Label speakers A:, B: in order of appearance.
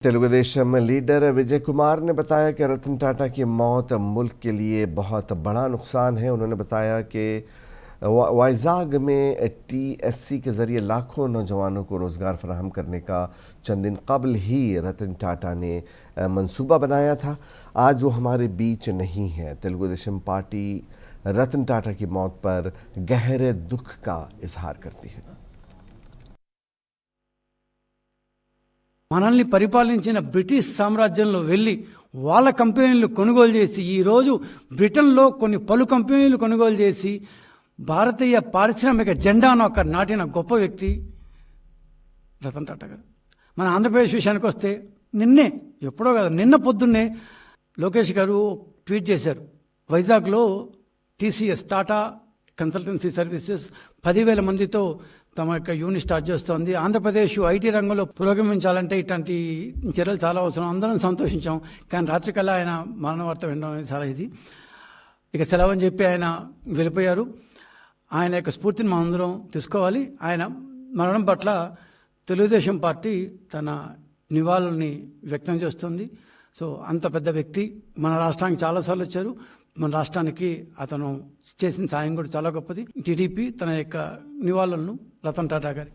A: Telugu Desam leader Vijay Kumar ने बताया कि रतन टाटा की मौत मुल्क के लिए बहुत बड़ा नुकसान है। उन्होंने बताया कि वाइज़ाग में टीएससी के ज़रिए लाखों नौजवानों को रोज़गार फराहम करने का चंद दिन कबल ही रतन टाटा ने मंसूबा बनाया था। आज वो हमारे बीच नहीं है। तेलुगुदेशम पार्टी रतन टाटा की मौत पर गहरे दुख का इजहार करती है।
B: మనల్ని పరిపాలించిన బ్రిటిష్ సామ్రాజ్యంలో వెళ్ళి వాళ్ళ కంపెనీలు కొనుగోలు చేసి ఈరోజు బ్రిటన్లో కొన్ని పలు కంపెనీలు కొనుగోలు చేసి భారతీయ పారిశ్రామిక జెండాను అక్కడ నాటిన గొప్ప వ్యక్తి రతన్ టాటా గారు. మన ఆంధ్రప్రదేశ్ విషయానికి వస్తే ఎప్పుడో కదా నిన్న పొద్దున్నే లోకేష్ గారు ట్వీట్ చేశారు. వైజాగ్లో టీసీఎస్ టాటా కన్సల్టెన్సీ సర్వీసెస్ 10,000 మందితో తమ యొక్క యూనిట్ స్టార్ట్ చేస్తోంది. ఆంధ్రప్రదేశ్ ఐటీ రంగంలో పురోగమించాలంటే ఇట్లాంటి చర్యలు చాలా అవసరం. అందరం సంతోషించాం. కానీ రాత్రికల్లా ఆయన మరణ వార్త వినడం అనేది చాలా ఇక సెలవు అని చెప్పి ఆయన వెళ్ళిపోయారు. ఆయన యొక్క స్ఫూర్తిని మనందరం తీసుకోవాలి. ఆయన మరణం పట్ల తెలుగుదేశం పార్టీ తన నివాళుల్ని వ్యక్తం చేస్తుంది. సో అంత పెద్ద వ్యక్తి మన రాష్ట్రానికి చాలాసార్లు వచ్చారు. మన రాష్ట్రానికి అతను చేసిన సాయం కూడా చాలా గొప్పది. టీడీపీ తన యొక్క నివాళులను రతన్ టాటా గారి